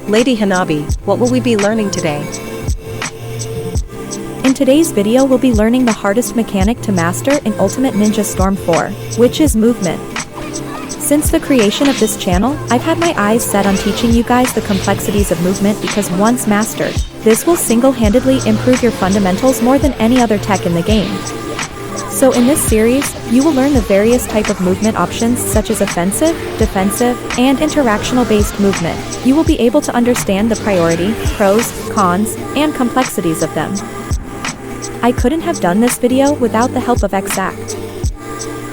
Lady Hanabi, what will we be learning today? In today's video we'll be learning the hardest mechanic to master in Ultimate Ninja Storm 4, which is movement. Since the creation of this channel, I've had my eyes set on teaching you guys the complexities of movement because once mastered, this will single-handedly improve your fundamentals more than any other tech in the game. So in this series, you will learn the various type of movement options such as offensive, defensive, and interactional-based movement. You will be able to understand the priority, pros, cons, and complexities of them. I couldn't have done this video without the help of Exact,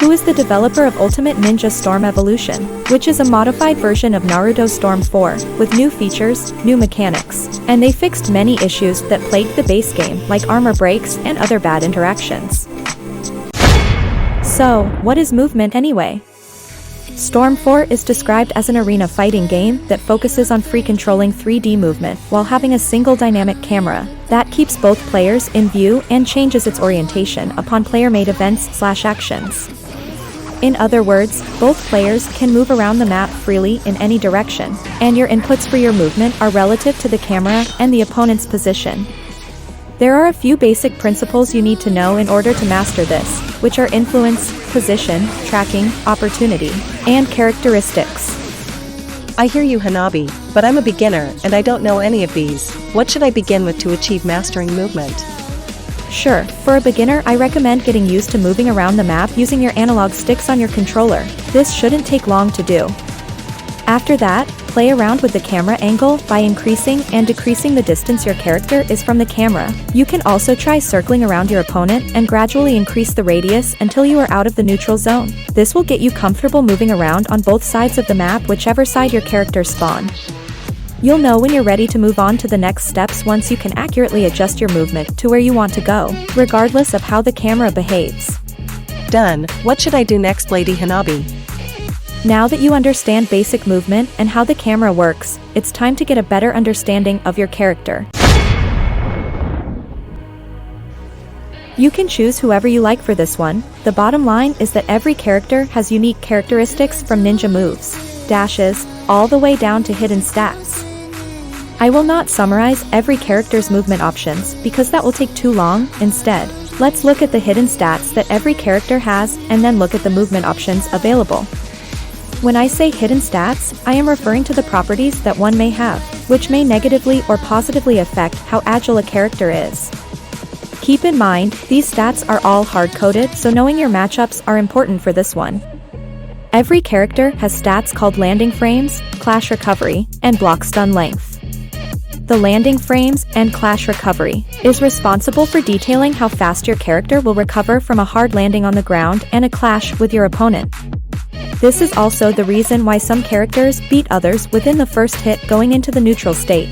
who is the developer of Ultimate Ninja Storm Evolution, which is a modified version of Naruto Storm 4, with new features, new mechanics, and they fixed many issues that plagued the base game like armor breaks and other bad interactions. So, what is movement anyway? Storm 4 is described as an arena fighting game that focuses on free controlling 3D movement while having a single dynamic camera that keeps both players in view and changes its orientation upon player-made events/actions. In other words, both players can move around the map freely in any direction, and your inputs for your movement are relative to the camera and the opponent's position. There are a few basic principles you need to know in order to master this, which are influence, position, tracking, opportunity, and characteristics. I hear you, Hanabi, but I'm a beginner and I don't know any of these. What should I begin with to achieve mastering movement? Sure, for a beginner I recommend getting used to moving around the map using your analog sticks on your controller. This shouldn't take long to do. After that, play around with the camera angle by increasing and decreasing the distance your character is from the camera. You can also try circling around your opponent and gradually increase the radius until you are out of the neutral zone. This will get you comfortable moving around on both sides of the map, whichever side your character spawn. You'll know when you're ready to move on to the next steps once you can accurately adjust your movement to where you want to go, regardless of how the camera behaves. Done. What should I do next, Lady Hanabi? Now that you understand basic movement and how the camera works, it's time to get a better understanding of your character. You can choose whoever you like for this one. The bottom line is that every character has unique characteristics from ninja moves, dashes, all the way down to hidden stats. I will not summarize every character's movement options because that will take too long. Instead, let's look at the hidden stats that every character has and then look at the movement options available. When I say hidden stats, I am referring to the properties that one may have, which may negatively or positively affect how agile a character is. Keep in mind, these stats are all hard-coded, so knowing your matchups are important for this one. Every character has stats called landing frames, clash recovery, and block stun length. The landing frames and clash recovery is responsible for detailing how fast your character will recover from a hard landing on the ground and a clash with your opponent. This is also the reason why some characters beat others within the first hit going into the neutral state.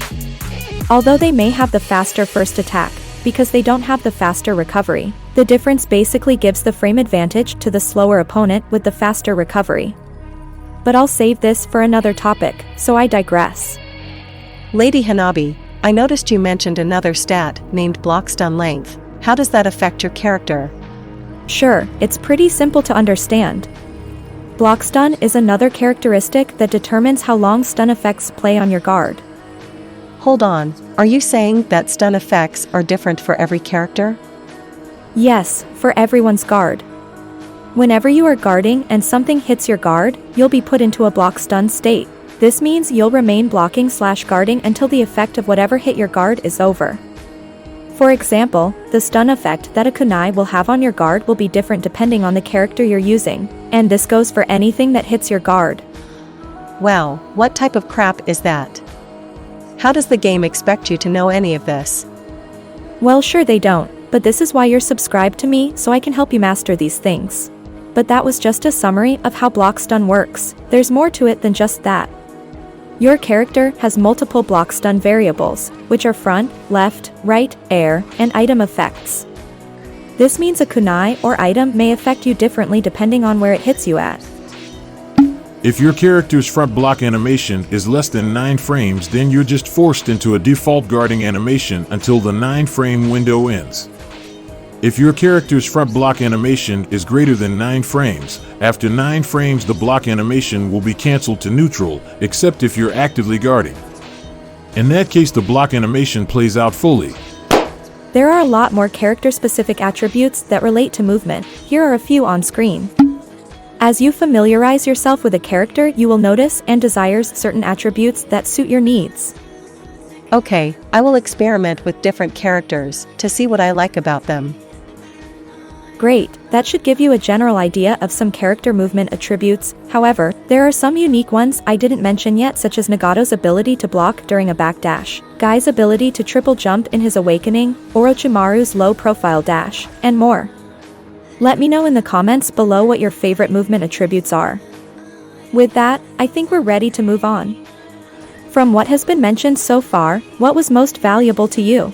Although they may have the faster first attack, because they don't have the faster recovery, the difference basically gives the frame advantage to the slower opponent with the faster recovery. But I'll save this for another topic, so I digress. Lady Hanabi, I noticed you mentioned another stat named block stun length. How does that affect your character? Sure, it's pretty simple to understand. Block stun is another characteristic that determines how long stun effects play on your guard. Hold on, are you saying that stun effects are different for every character? Yes, for everyone's guard. Whenever you are guarding and something hits your guard, you'll be put into a block stun state. This means you'll remain blocking/guarding until the effect of whatever hit your guard is over. For example, the stun effect that a kunai will have on your guard will be different depending on the character you're using, and this goes for anything that hits your guard. Wow, what type of crap is that? How does the game expect you to know any of this? Well, sure they don't, but this is why you're subscribed to me, so I can help you master these things. But that was just a summary of how block stun works. There's more to it than just that. Your character has multiple block stun variables, which are front, left, right, air, and item effects. This means a kunai or item may affect you differently depending on where it hits you at. If your character's front block animation is less than 9 frames, then you're just forced into a default guarding animation until the 9-frame window ends. If your character's front block animation is greater than 9 frames, after 9 frames the block animation will be cancelled to neutral, except if you're actively guarding. In that case, the block animation plays out fully. There are a lot more character-specific attributes that relate to movement. Here are a few on screen. As you familiarize yourself with a character, you will notice and desire certain attributes that suit your needs. Okay, I will experiment with different characters to see what I like about them. Great, that should give you a general idea of some character movement attributes. However, there are some unique ones I didn't mention yet, such as Nagato's ability to block during a backdash, Guy's ability to triple jump in his awakening, Orochimaru's low-profile dash, and more. Let me know in the comments below what your favorite movement attributes are. With that, I think we're ready to move on. From what has been mentioned so far, what was most valuable to you?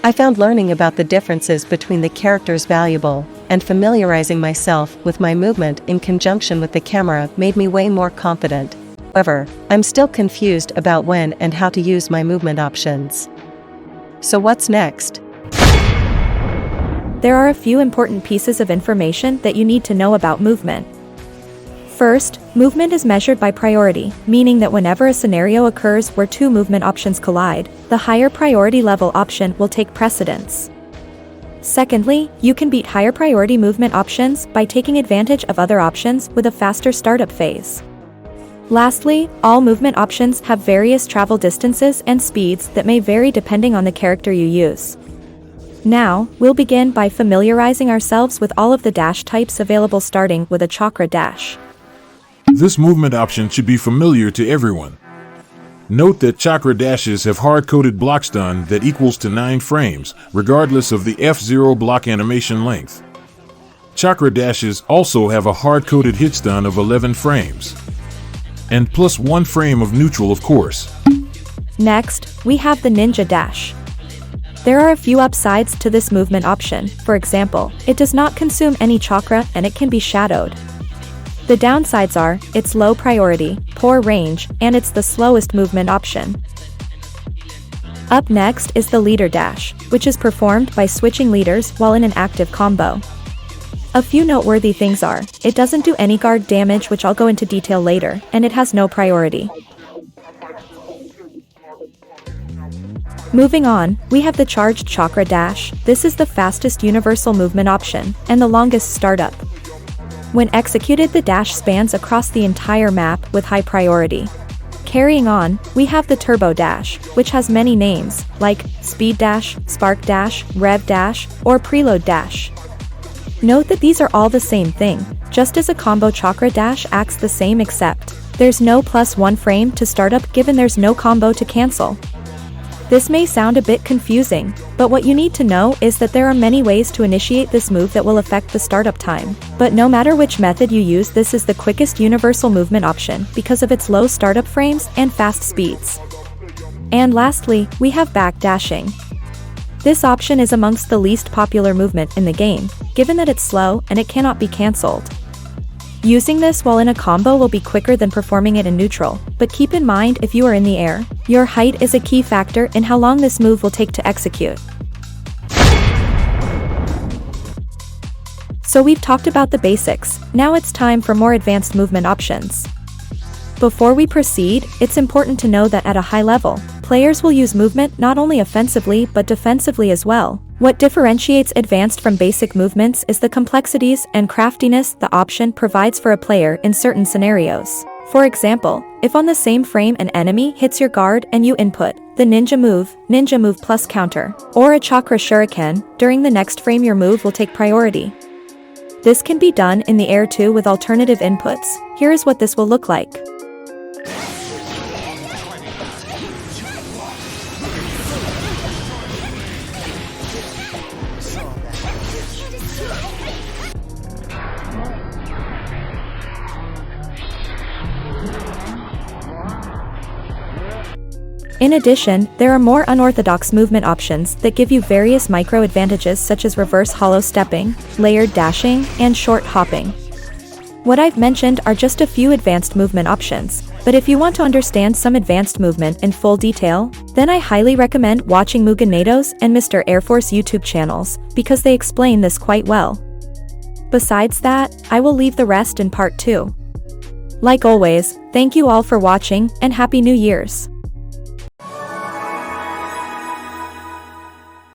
I found learning about the differences between the characters valuable, and familiarizing myself with my movement in conjunction with the camera made me way more confident. However, I'm still confused about when and how to use my movement options. So what's next? There are a few important pieces of information that you need to know about movement. First, movement is measured by priority, meaning that whenever a scenario occurs where two movement options collide, the higher priority level option will take precedence. Secondly, you can beat higher priority movement options by taking advantage of other options with a faster startup phase. Lastly, all movement options have various travel distances and speeds that may vary depending on the character you use. Now, we'll begin by familiarizing ourselves with all of the dash types available, starting with a chakra dash. This movement option should be familiar to everyone. Note that chakra dashes have hard-coded block stun that equals to 9 frames, regardless of the F0 block animation length. Chakra dashes also have a hard-coded hit stun of 11 frames. And plus 1 frame of neutral, of course. Next, we have the ninja dash. There are a few upsides to this movement option. For example, it does not consume any chakra and it can be shadowed. The downsides are, it's low priority, poor range, and it's the slowest movement option. Up next is the leader dash, which is performed by switching leaders while in an active combo. A few noteworthy things are, it doesn't do any guard damage, which I'll go into detail later, and it has no priority. Moving on, we have the charged chakra dash. This is the fastest universal movement option, and the longest startup. When executed, the dash spans across the entire map with high priority. Carrying on, we have the turbo dash, which has many names, like speed dash, spark dash, rev dash, or preload dash. Note that these are all the same thing, just as a combo chakra dash acts the same, except there's no plus 1 frame to startup given there's no combo to cancel. This may sound a bit confusing, but what you need to know is that there are many ways to initiate this move that will affect the startup time. But no matter which method you use, this is the quickest universal movement option because of its low startup frames and fast speeds. And lastly, we have backdashing. This option is amongst the least popular movement in the game, given that it's slow and it cannot be cancelled. Using this while in a combo will be quicker than performing it in neutral, but keep in mind if you are in the air, your height is a key factor in how long this move will take to execute. So we've talked about the basics, now it's time for more advanced movement options. Before we proceed, it's important to know that at a high level, players will use movement not only offensively but defensively as well. What differentiates advanced from basic movements is the complexities and craftiness the option provides for a player in certain scenarios. For example, if on the same frame an enemy hits your guard and you input the ninja move plus counter, or a chakra shuriken, during the next frame your move will take priority. This can be done in the air too with alternative inputs. Here is what this will look like. In addition, there are more unorthodox movement options that give you various micro advantages such as reverse hollow stepping, layered dashing, and short hopping. What I've mentioned are just a few advanced movement options, but if you want to understand some advanced movement in full detail, then I highly recommend watching Mugen Nato's and Mr. Air Force YouTube channels, because they explain this quite well. Besides that, I will leave the rest in part 2. Like always, thank you all for watching, and Happy New Year's!